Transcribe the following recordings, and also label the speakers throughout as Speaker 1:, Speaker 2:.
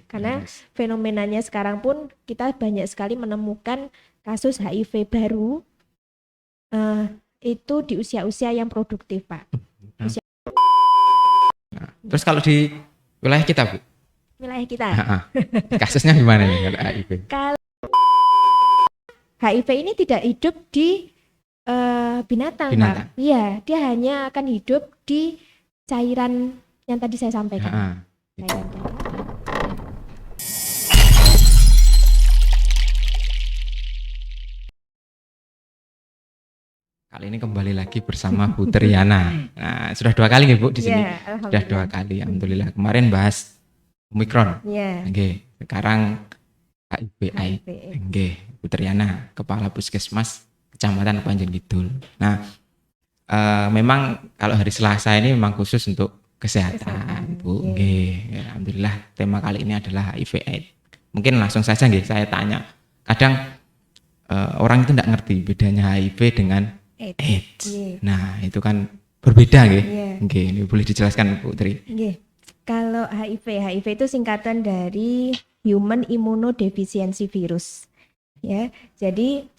Speaker 1: Karena fenomenanya sekarang pun kita banyak sekali menemukan kasus HIV baru itu di usia-usia yang produktif, Pak.
Speaker 2: Terus kalau di wilayah kita, Bu?
Speaker 1: Wilayah kita.
Speaker 2: Kasusnya gimana nih kalau HIV?
Speaker 1: Kalau HIV ini tidak hidup di binatang, Pak. Iya, dia hanya akan hidup di cairan yang tadi saya sampaikan.
Speaker 2: Kali ini kembali lagi bersama Bu Triana. Nah, sudah 2 kali nih Bu di sini. Sudah 2 kali, alhamdulillah. Kemarin bahas Omikron. Oke. Sekarang HIV/AIDS. Oke, Bu Triana, Kepala Puskesmas Kecamatan Panjen Kidul. Nah, memang kalau hari Selasa ini memang khusus untuk kesehatan, Bu. Oke. Alhamdulillah tema kali ini adalah HIV/AIDS. Mungkin langsung saja nggih saya tanya. Kadang orang itu tidak ngerti bedanya HIV dengan AIDS. Nah, itu kan berbeda nggih. Ini boleh dijelaskan Bu Tri?
Speaker 1: Kalau HIV itu singkatan dari Human Immunodeficiency Virus. Ya. Jadi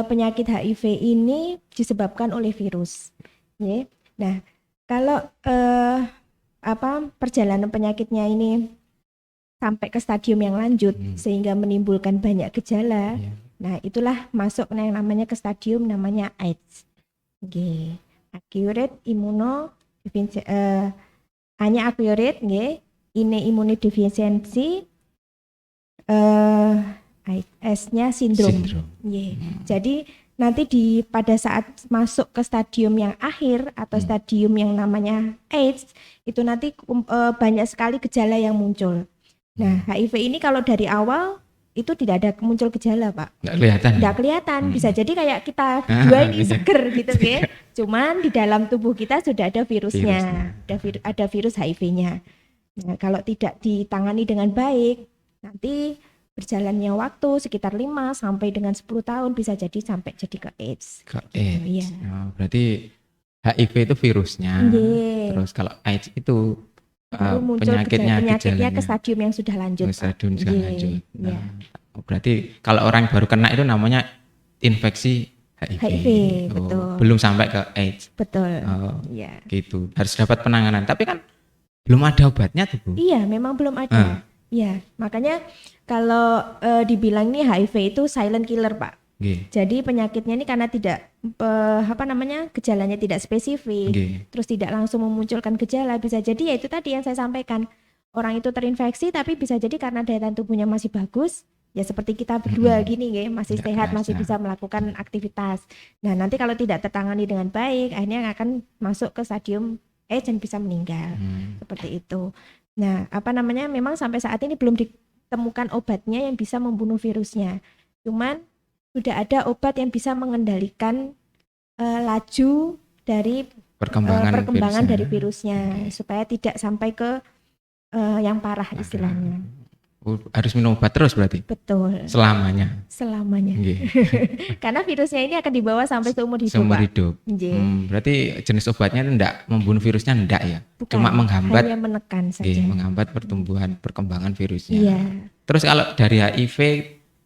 Speaker 1: penyakit HIV ini disebabkan oleh virus. Ya. Nah, kalau perjalanan penyakitnya ini sampai ke stadium yang lanjut sehingga menimbulkan banyak gejala. Nah, itulah masuk yang namanya ke stadium namanya AIDS. Acute immunodeficiency, hanya acute, immunodeficiency, S-nya sindrom. Jadi nanti pada saat masuk ke stadium yang akhir atau stadium yang namanya AIDS, itu nanti banyak sekali gejala yang muncul. Nah, HIV ini kalau dari awal itu tidak ada muncul gejala, Pak. Nggak kelihatan. Bisa jadi kayak kita berdua ini seger gitu, Cuman di dalam tubuh kita sudah ada virusnya. Ada virus HIV-nya. Nah, kalau tidak ditangani dengan baik, nanti berjalannya waktu sekitar 5 sampai dengan 10 tahun bisa jadi sampai jadi ke AIDS.
Speaker 2: Berarti HIV itu virusnya. Terus kalau AIDS itu penyakitnya
Speaker 1: ke stadium yang sudah lanjut.
Speaker 2: Berarti kalau orang baru kena itu namanya infeksi HIV.
Speaker 1: Betul.
Speaker 2: Belum sampai ke AIDS.
Speaker 1: Betul.
Speaker 2: Gitu. Harus dapat penanganan. Tapi kan belum ada obatnya tuh, Bu.
Speaker 1: Iya, memang belum ada. Iya, makanya kalau dibilang nih HIV itu silent killer, Pak. Jadi penyakitnya ini karena tidak gejalanya tidak spesifik, terus tidak langsung memunculkan gejala, bisa jadi ya itu tadi yang saya sampaikan, orang itu terinfeksi tapi bisa jadi karena daya tahan tubuhnya masih bagus, ya seperti kita berdua gini, masih sehat, masih bisa melakukan aktivitas. Nah, nanti kalau tidak tertangani dengan baik, akhirnya akan masuk ke stadium AIDS dan bisa meninggal, seperti itu. Nah, memang sampai saat ini belum ditemukan obatnya yang bisa membunuh virusnya, cuman sudah ada obat yang bisa mengendalikan laju dari perkembangan dari virusnya supaya tidak sampai ke yang parah istilahnya.
Speaker 2: Harus minum obat terus berarti?
Speaker 1: Betul.
Speaker 2: Selamanya?
Speaker 1: Karena virusnya ini akan dibawa sampai seumur hidup.
Speaker 2: Seumur hidup. Berarti jenis obatnya itu enggak membunuh virusnya, enggak ya?
Speaker 1: Bukan,
Speaker 2: cuma menghambat,
Speaker 1: hanya menekan saja.
Speaker 2: Menghambat perkembangan virusnya. Terus kalau dari HIV,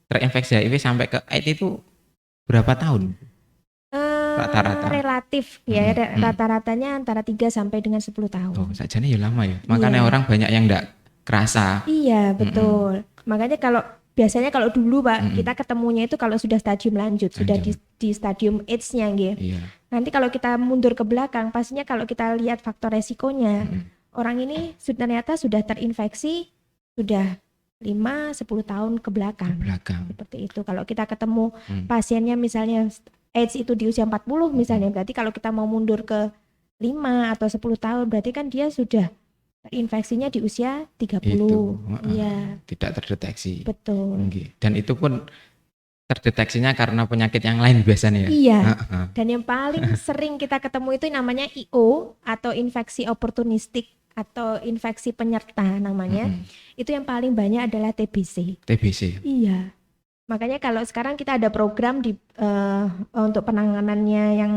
Speaker 2: terinfeksi HIV sampai ke AIDS itu berapa tahun? Rata-rata
Speaker 1: relatif ya, rata-ratanya antara 3 sampai dengan 10 tahun.
Speaker 2: Sajane ya lama ya. Makanya orang banyak yang enggak kerasa.
Speaker 1: Iya, betul. Makanya biasanya kalau dulu, Pak, kita ketemunya itu kalau sudah stadium lanjut. Sudah di stadium AIDS-nya Nanti kalau kita mundur ke belakang, pastinya kalau kita lihat faktor resikonya, orang ini ternyata sudah terinfeksi sudah 5-10 tahun ke belakang. Seperti itu. Kalau kita ketemu pasiennya misalnya AIDS itu di usia 40 misalnya, berarti kalau kita mau mundur ke 5 atau 10 tahun, berarti kan dia sudah terinfeksinya di usia 30.
Speaker 2: Tidak terdeteksi.
Speaker 1: Betul.
Speaker 2: Dan itu pun terdeteksinya karena penyakit yang lain biasanya ya?
Speaker 1: Iya. Dan yang paling sering kita ketemu itu namanya IO atau infeksi oportunistik atau infeksi penyerta namanya. Itu yang paling banyak adalah TBC. Iya. Makanya kalau sekarang kita ada program untuk penanganannya yang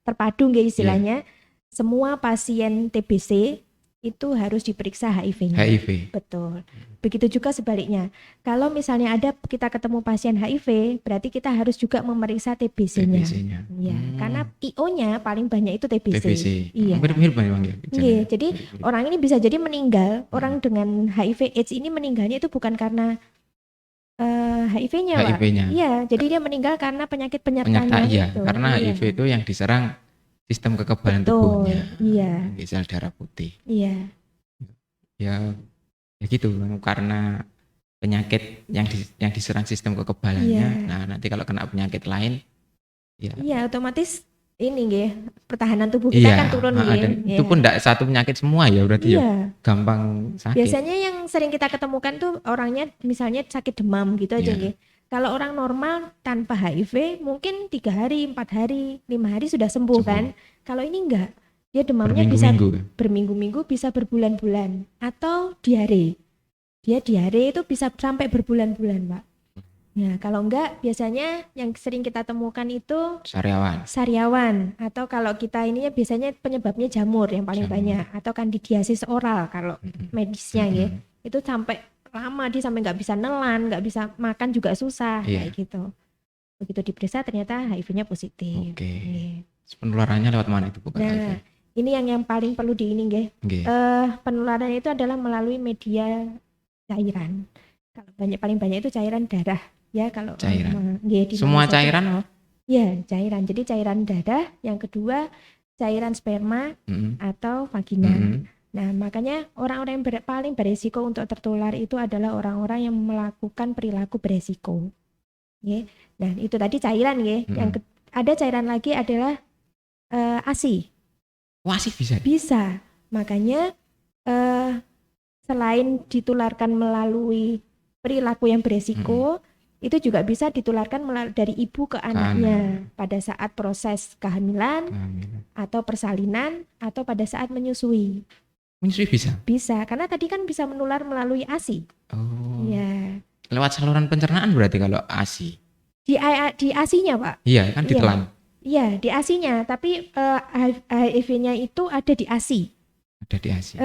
Speaker 1: terpadu istilahnya. Semua pasien TBC itu harus diperiksa HIV-nya.
Speaker 2: HIV.
Speaker 1: Betul. Begitu juga sebaliknya. Kalau misalnya kita ketemu pasien HIV, berarti kita harus juga memeriksa TBC-nya. Ya, karena IO-nya paling banyak itu TBC.
Speaker 2: Iya. Mirip-mirip Bang ya.
Speaker 1: Iya, jadi orang ini bisa jadi meninggal, orang dengan HIV AIDS ini meninggalnya itu bukan karena HIV-nya, Pak. Iya, jadi dia meninggal karena penyakit penyertanya.
Speaker 2: Iya, gitu. Karena HIV itu yang diserang sistem kekebalan tubuhnya.
Speaker 1: Iya.
Speaker 2: Sel darah putih.
Speaker 1: Iya.
Speaker 2: Ya gitu, karena penyakit yang diserang sistem kekebalannya. Nah, nanti kalau kena penyakit lain ya. Iya,
Speaker 1: otomatis ini nggih, pertahanan tubuh kita kan turun nggih.
Speaker 2: Itu pun enggak satu penyakit semua ya berarti ya. Gampang sakit.
Speaker 1: Biasanya yang sering kita ketemukan tuh orangnya misalnya sakit demam gitu aja nggih. Kalau orang normal tanpa HIV mungkin 3 hari, 4 hari, 5 hari sudah sembuh. Kan. Kalau ini enggak, dia demamnya bisa berminggu-minggu, bisa berbulan-bulan, atau diare. Dia diare itu bisa sampai berbulan-bulan, Pak. Nah, kalau enggak biasanya yang sering kita temukan itu sariawan, atau kalau kita ini biasanya penyebabnya jamur yang paling banyak, atau kandidiasis oral kalau medisnya ya. Itu sampai lama dia sampai nggak bisa nelan, nggak bisa makan juga susah kayak gitu. Begitu diperiksa ternyata HIV-nya positif.
Speaker 2: Penularannya lewat mana itu, Bu?
Speaker 1: Nah, ini yang paling perlu nggih. Penularan itu adalah melalui media cairan. Kalau paling banyak itu cairan darah ya kalau
Speaker 2: cairan. Semua cairan apa?
Speaker 1: Ya, cairan. Jadi cairan darah, yang kedua cairan sperma atau vagina. Nah, makanya orang-orang yang paling beresiko untuk tertular itu adalah orang-orang yang melakukan perilaku beresiko. Nah, itu tadi cairan ya. Yang ada cairan lagi adalah ASI.
Speaker 2: ASI bisa?
Speaker 1: Bisa. Makanya selain ditularkan melalui perilaku yang beresiko, itu juga bisa ditularkan dari ibu ke anaknya pada saat proses kehamilan atau persalinan atau pada saat menyusui.
Speaker 2: Menyusui bisa?
Speaker 1: Bisa, karena tadi kan bisa menular melalui ASI.
Speaker 2: Oh.
Speaker 1: Ya.
Speaker 2: Lewat saluran pencernaan berarti kalau ASI?
Speaker 1: Di ASI-nya, Pak.
Speaker 2: Iya, kan ditelan.
Speaker 1: Iya, di ASI-nya, tapi HIV-nya itu ada di ASI.
Speaker 2: Ada di ASI.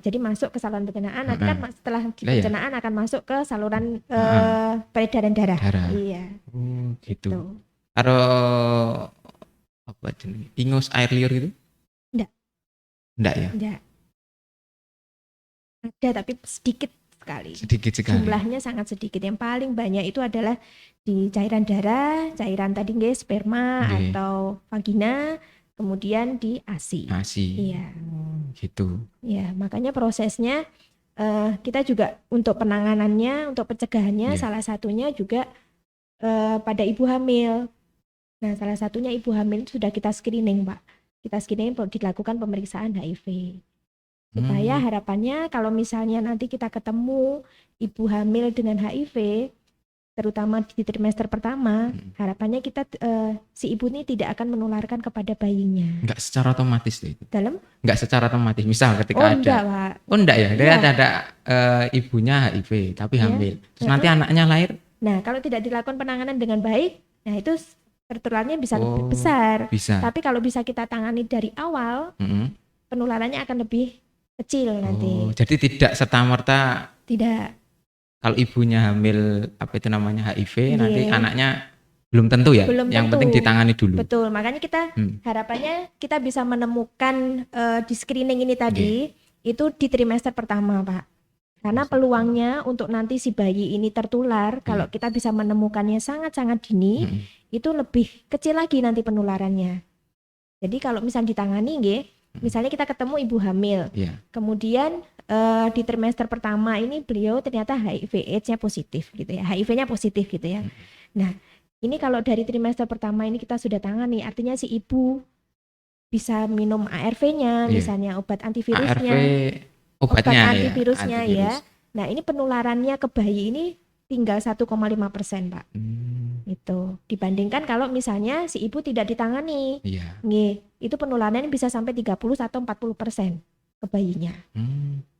Speaker 1: Jadi masuk ke saluran pencernaan, nanti kan setelah di pencernaan akan masuk ke saluran peredaran darah. Iya.
Speaker 2: Oh, gitu. Karo apa jenis? Ingus air liur gitu? Enggak ya?
Speaker 1: Enggak. Ada tapi sedikit sekali. Jumlahnya sangat sedikit. Yang paling banyak itu adalah di cairan darah, cairan tadi sperma atau vagina, kemudian di ASI. Iya.
Speaker 2: Gitu.
Speaker 1: Ya, makanya prosesnya kita juga untuk penanganannya, untuk pencegahannya salah satunya juga pada ibu hamil. Nah, salah satunya ibu hamil sudah kita screening, Pak. Kita screening dilakukan pemeriksaan HIV. Supaya harapannya kalau misalnya nanti kita ketemu ibu hamil dengan HIV, terutama di trimester pertama, harapannya kita si ibu ini tidak akan menularkan kepada bayinya.
Speaker 2: Enggak secara otomatis itu.
Speaker 1: Enggak
Speaker 2: secara otomatis. Misal ketika
Speaker 1: enggak, Pak.
Speaker 2: Enggak ya. Dia ada ibunya HIV tapi hamil. Terus nanti anaknya lahir.
Speaker 1: Nah, kalau tidak dilakukan penanganan dengan baik, nah itu tertularnya bisa lebih besar.
Speaker 2: Bisa.
Speaker 1: Tapi kalau bisa kita tangani dari awal, penularannya akan lebih kecil nanti.
Speaker 2: Jadi tidak serta-merta.
Speaker 1: Tidak.
Speaker 2: Kalau ibunya hamil HIV, nanti anaknya belum tentu ya. Yang penting ditangani dulu.
Speaker 1: Betul. Makanya kita harapannya kita bisa menemukan di screening ini tadi itu di trimester pertama, Pak. Karena peluangnya untuk nanti si bayi ini tertular kalau kita bisa menemukannya sangat-sangat dini, itu lebih kecil lagi nanti penularannya. Jadi kalau misalnya ditangani misalnya kita ketemu ibu hamil, kemudian di trimester pertama ini beliau ternyata HIV/AIDS-nya positif gitu ya, HIV-nya positif gitu ya. Nah, ini kalau dari trimester pertama ini kita sudah tangani, artinya si ibu bisa minum ARV-nya, misalnya obat antivirusnya, obat antivirusnya ya. Nah, ini penularannya ke bayi ini tinggal 1,5%, Pak. Itu dibandingkan kalau misalnya si ibu tidak ditangani, itu penularannya bisa sampai 30 atau 40% ke bayinya.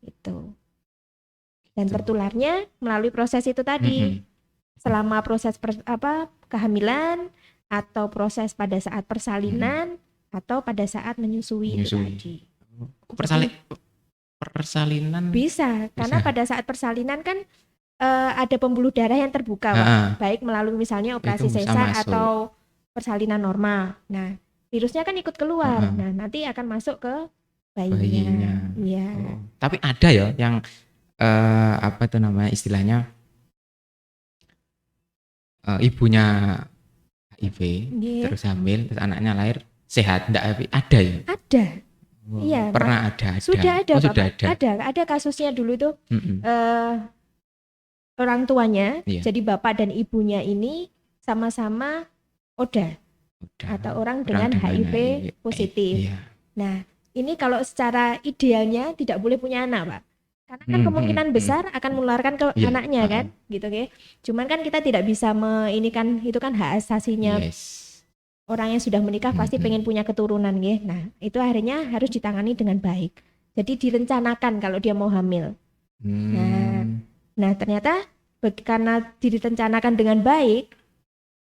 Speaker 1: Itu. Dan tertularnya melalui proses itu tadi. Selama proses kehamilan atau proses pada saat persalinan atau pada saat menyusui. Itu tadi.
Speaker 2: persalinan?
Speaker 1: Bisa, karena pada saat persalinan kan ada pembuluh darah yang terbuka, baik melalui misalnya operasi sesar atau persalinan normal. Nah, virusnya kan ikut keluar. Nah, nanti akan masuk ke bayinya. Iya.
Speaker 2: Oh. Tapi ada ya yang apa itu namanya istilahnya ibunya HIV terus hamil terus anaknya lahir sehat, enggak HIV, ada ya?
Speaker 1: Ada. Iya.
Speaker 2: Pernah ada.
Speaker 1: Sudah ada.
Speaker 2: Sudah ada.
Speaker 1: Ada kasusnya dulu tuh. Orang tuanya, jadi bapak dan ibunya ini sama-sama ODA atau orang dengan HIV positif. Iya. Nah, ini kalau secara idealnya tidak boleh punya anak, Pak. Karena kan kemungkinan besar akan menularkan ke anaknya kan, gitu ya. Cuman kan kita tidak bisa ini kan itu kan hak asasinya. Orang yang sudah menikah pasti pengen punya keturunan ya. Nah, itu akhirnya harus ditangani dengan baik. Jadi direncanakan kalau dia mau hamil. Nah, ternyata karena direncanakan dengan baik,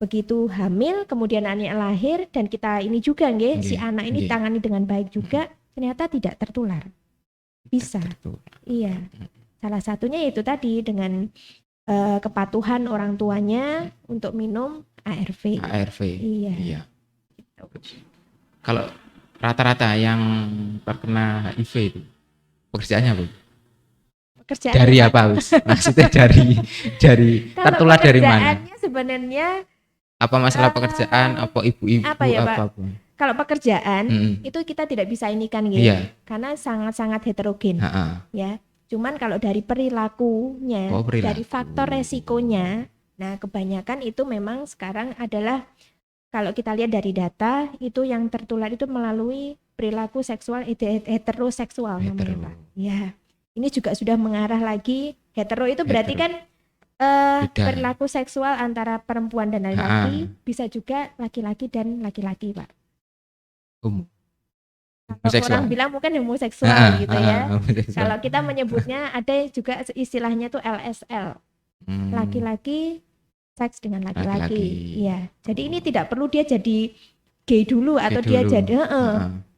Speaker 1: begitu hamil, kemudian anaknya lahir dan kita ini juga si anak ini tangani dengan baik juga, ternyata tidak tertular. Bisa. Iya. Salah satunya itu tadi dengan kepatuhan orang tuanya untuk minum ARV. Iya.
Speaker 2: Kalau rata-rata yang terkena HIV itu pekerjaannya apa? Dari apa, maksudnya dari tertular dari mana?
Speaker 1: Sebenarnya
Speaker 2: apa masalah pekerjaan, apa ibu-ibu
Speaker 1: apa ya, Pak? Kalau pekerjaan itu kita tidak bisa ini kan karena sangat-sangat heterogen. Ya. Cuman kalau dari perilakunya, dari faktor resikonya, nah kebanyakan itu memang sekarang adalah kalau kita lihat dari data itu yang tertular itu melalui perilaku seksual heteroseksual namanya, Pak. Ya. Ini juga sudah mengarah lagi hetero itu berarti kan perilaku seksual antara perempuan dan laki-laki, bisa juga laki-laki dan laki-laki, Pak. Kalau orang bilang mungkin homoseksual gitu ya. Kalau kita menyebutnya ada juga istilahnya tuh LSL, laki-laki seks dengan laki-laki. Iya. Jadi ini tidak perlu dia jadi gay dulu atau dia jadi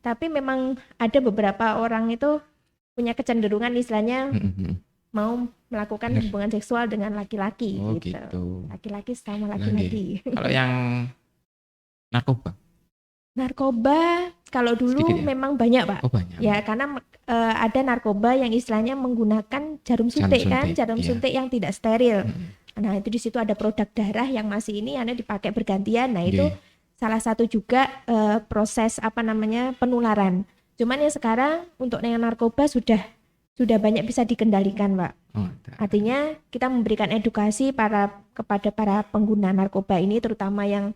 Speaker 1: tapi memang ada beberapa orang itu punya kecenderungan istilahnya mau melakukan hubungan seksual dengan laki-laki gitu. Laki-laki sama laki-laki.
Speaker 2: Kalau yang narkoba kalau dulu memang banyak, Pak.
Speaker 1: Banyak. Ya, karena ada narkoba yang istilahnya menggunakan jarum suntik kan, jarum suntik yang tidak steril. Nah, itu di situ ada produk darah yang masih ini yang dipakai bergantian. Nah, itu salah satu juga proses penularan. Cuman yang sekarang untuk yang narkoba sudah banyak bisa dikendalikan, Pak. Artinya kita memberikan edukasi kepada para pengguna narkoba ini, terutama yang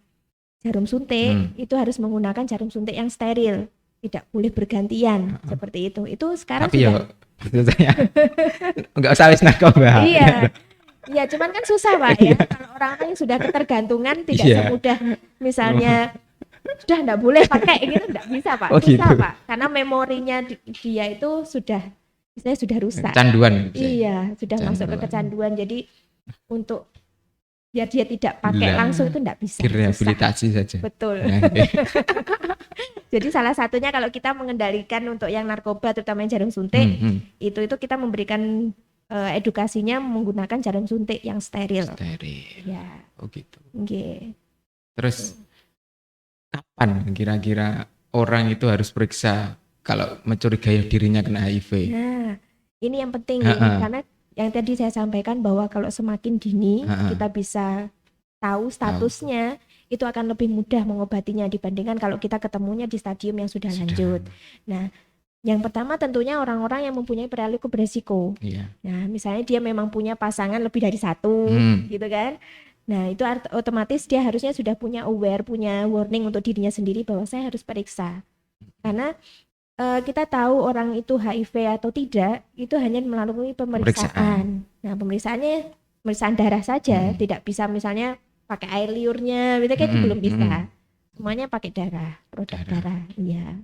Speaker 1: jarum suntik, itu harus menggunakan jarum suntik yang steril, tidak boleh bergantian seperti itu. Itu sekarang
Speaker 2: tapi sudah. Tapi ya, nggak usah wis narkoba.
Speaker 1: Iya, cuman kan susah, Pak ya. Kalau orang yang sudah ketergantungan tidak semudah misalnya sudah enggak boleh pakai gitu, enggak bisa, Pak. Susah, Pak. Karena memorinya dia itu sudah rusak.
Speaker 2: Kecanduan.
Speaker 1: Iya, sudah masuk ke kecanduan. Jadi untuk biar dia tidak pakai langsung itu enggak bisa.
Speaker 2: Direhabilitasi saja.
Speaker 1: Betul. Jadi salah satunya kalau kita mengendalikan untuk yang narkoba terutama yang jarum suntik, itu kita memberikan edukasinya menggunakan jarum suntik yang steril. Ya.
Speaker 2: Oh gitu. Terus kapan kira-kira orang itu harus periksa kalau mencurigai dirinya kena HIV?
Speaker 1: Nah, ini yang penting karena yang tadi saya sampaikan bahwa kalau semakin dini kita bisa tahu statusnya, itu akan lebih mudah mengobatinya dibandingkan kalau kita ketemunya di stadium yang sudah lanjut. Nah, yang pertama tentunya orang-orang yang mempunyai perilaku beresiko. Nah, misalnya dia memang punya pasangan lebih dari satu, gitu kan. Nah, itu otomatis dia harusnya sudah punya warning untuk dirinya sendiri bahwa saya harus periksa. Karena kita tahu orang itu HIV atau tidak, itu hanya melalui pemeriksaan. Nah, pemeriksaan darah saja, tidak bisa misalnya pakai air liurnya, gitu kan belum bisa. Semuanya pakai darah, produk darah. Iya.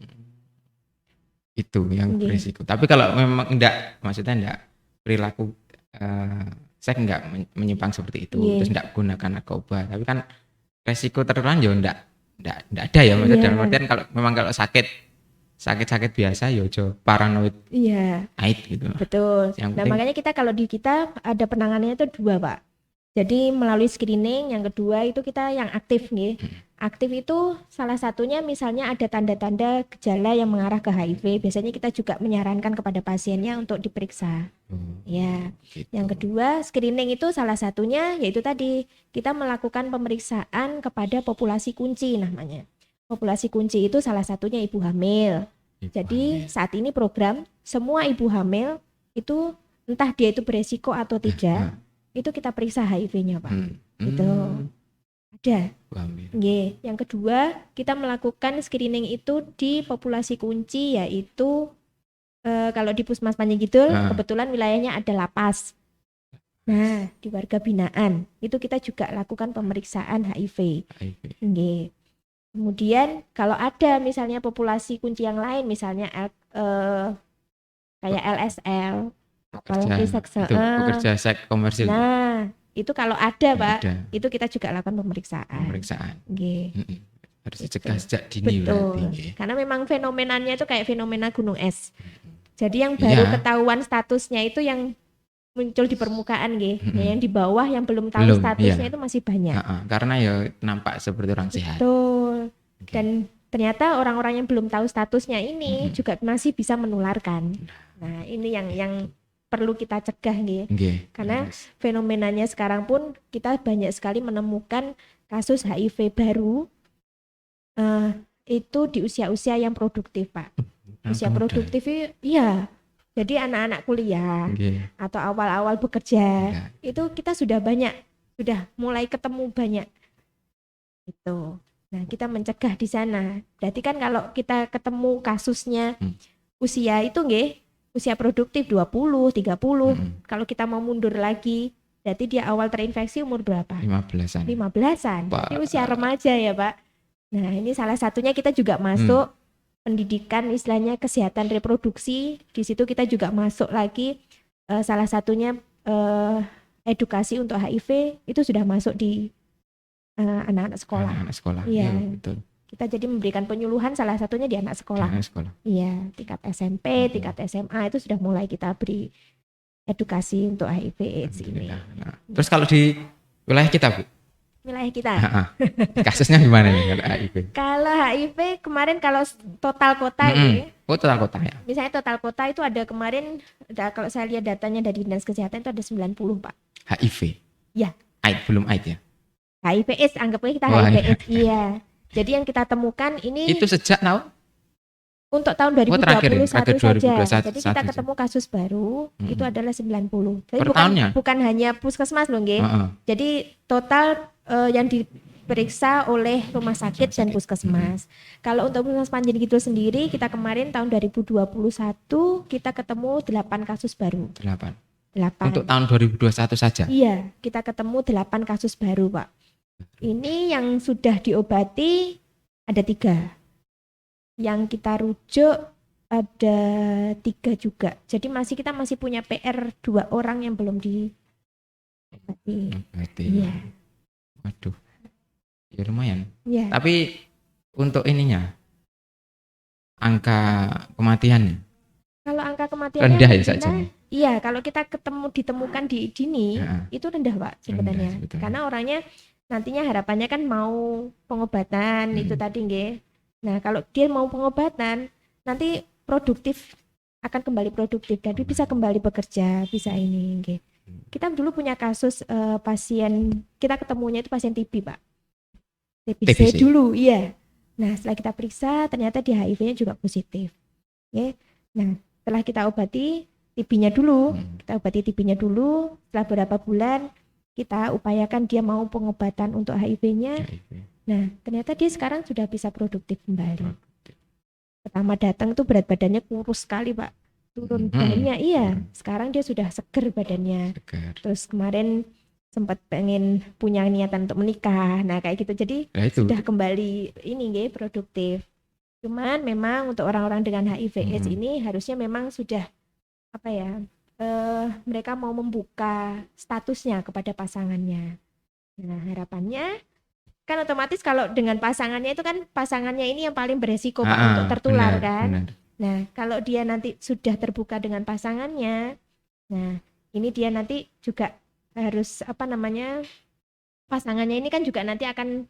Speaker 2: Itu yang berisiko. Tapi kalau memang maksudnya perilaku saya enggak menyimpang seperti itu, terus enggak gunakan narkoba, tapi kan resiko tertular enggak ada ya, maksudnya dalam artian kalau sakit sakit-sakit biasa ya aja paranoid.
Speaker 1: Iya.
Speaker 2: AIDS gitu.
Speaker 1: Betul. Makanya kita kalau di kita ada penanganannya itu 2, Pak. Jadi melalui screening, yang kedua itu kita yang aktif nih. Aktif itu salah satunya misalnya ada tanda-tanda gejala yang mengarah ke HIV. Biasanya kita juga menyarankan kepada pasiennya untuk diperiksa. Ya. Gitu. Yang kedua, screening itu salah satunya yaitu tadi kita melakukan pemeriksaan kepada populasi kunci namanya. Populasi kunci itu salah satunya ibu hamil. Jadi saat ini program semua ibu hamil itu entah dia itu beresiko atau tidak, itu kita periksa HIV-nya, Pak. Itu ada. Yang kedua, kita melakukan screening itu di populasi kunci yaitu kalau di Puskesmas Panjang Kidul kebetulan wilayahnya ada lapas. Nah, di warga binaan itu kita juga lakukan pemeriksaan HIV. Kemudian kalau ada misalnya populasi kunci yang lain misalnya kayak LSL, apalagi
Speaker 2: pekerja seks komersil.
Speaker 1: Nah, itu kalau ada, Pak, itu kita juga lakukan pemeriksaan.
Speaker 2: Harus dicegah sejak dini.
Speaker 1: Betul. Karena memang fenomenanya itu kayak fenomena gunung es. Jadi yang baru ketahuan statusnya itu yang muncul di permukaan, yang di bawah yang belum tahu statusnya itu masih banyak.
Speaker 2: Karena ya nampak seperti orang sehat.
Speaker 1: Betul. Dan ternyata orang-orang yang belum tahu statusnya ini juga masih bisa menularkan. Nah, ini yang perlu kita cegah, karena fenomenanya sekarang pun kita banyak sekali menemukan kasus HIV baru itu di usia-usia yang produktif, Pak. Usia produktif iya. Jadi anak-anak kuliah atau awal-awal bekerja itu kita sudah mulai ketemu banyak itu. Nah, kita mencegah di sana. Berarti kan kalau kita ketemu kasusnya usia itu usia produktif 20, 30. Kalau kita mau mundur lagi, berarti dia awal terinfeksi umur berapa?
Speaker 2: 15-an.
Speaker 1: Jadi usia remaja ya, Pak. Nah, ini salah satunya kita juga masuk pendidikan istilahnya kesehatan reproduksi. Di situ kita juga masuk lagi salah satunya edukasi untuk HIV itu sudah masuk di anak-anak sekolah.
Speaker 2: Anak-anak sekolah.
Speaker 1: Iya,
Speaker 2: betul.
Speaker 1: Kita jadi memberikan penyuluhan salah satunya di anak sekolah. Iya, tingkat SMP, tingkat SMA itu sudah mulai kita beri edukasi untuk HIV AIDS ini.
Speaker 2: Nah, terus kalau di wilayah kita, Bu?
Speaker 1: Wilayah kita.
Speaker 2: Kasusnya gimana nih kalau HIV?
Speaker 1: Kalau HIV kemarin kalau total kota
Speaker 2: total kota ya.
Speaker 1: Misalnya total kota itu ada kemarin kalau saya lihat datanya dari Dinas Kesehatan itu ada 90, Pak.
Speaker 2: HIV.
Speaker 1: Ya.
Speaker 2: AIDS belum AIDS ya.
Speaker 1: HIV AIDS anggapnya kita HIV AIDS. Iya. Jadi yang kita temukan ini
Speaker 2: itu sejak tahun?
Speaker 1: Untuk tahun 2021 saja. Jadi kita
Speaker 2: ketemu
Speaker 1: kasus baru itu adalah 90. Jadi bukan hanya puskesmas loh, Jadi total yang diperiksa oleh rumah sakit dan puskesmas. Kalau untuk Puskesmas Panjang Kidul sendiri kita kemarin tahun 2021 kita ketemu 8 kasus baru.
Speaker 2: 8. Untuk tahun 2021 saja?
Speaker 1: Iya, kita ketemu 8 kasus baru, Pak. Ini yang sudah diobati ada 3. Yang kita rujuk ada 3 juga. Jadi kita masih punya PR 2 orang yang belum diobati. Iya.
Speaker 2: Waduh. Ya lumayan.
Speaker 1: Iya.
Speaker 2: Tapi untuk ininya angka kematian.
Speaker 1: Kalau angka kematiannya
Speaker 2: rendah ya saja.
Speaker 1: Iya, kalau kita ditemukan di dini itu rendah, Pak, sebenarnya. Karena orangnya nantinya harapannya kan mau pengobatan itu tadi, Nah, kalau dia mau pengobatan, nanti akan kembali produktif, jadi bisa kembali bekerja, bisa ini, Kita dulu punya kasus pasien, kita ketemunya itu pasien TB, Pak. TBC dulu, iya. Nah, setelah kita periksa, ternyata dia HIV-nya juga positif. Nah, setelah kita obati TB-nya dulu, setelah beberapa bulan, kita upayakan dia mau pengobatan untuk HIV-nya. Nah, ternyata dia sekarang sudah bisa produktif kembali. Pertama datang tuh berat badannya kurus sekali, Pak. Turun banyak, iya. Sekarang dia sudah seger badannya. Terus kemarin sempat pengen punya niatan untuk menikah. Nah, kayak gitu. Jadi sudah kembali produktif. Cuman memang untuk orang-orang dengan HIV/AIDS ini harusnya memang sudah mereka mau membuka statusnya kepada pasangannya. Nah, harapannya kan otomatis kalau dengan pasangannya itu kan pasangannya ini yang paling beresiko Pak untuk tertular kan. Benar. Nah, kalau dia nanti sudah terbuka dengan pasangannya, nah ini dia nanti juga harus pasangannya ini kan juga nanti akan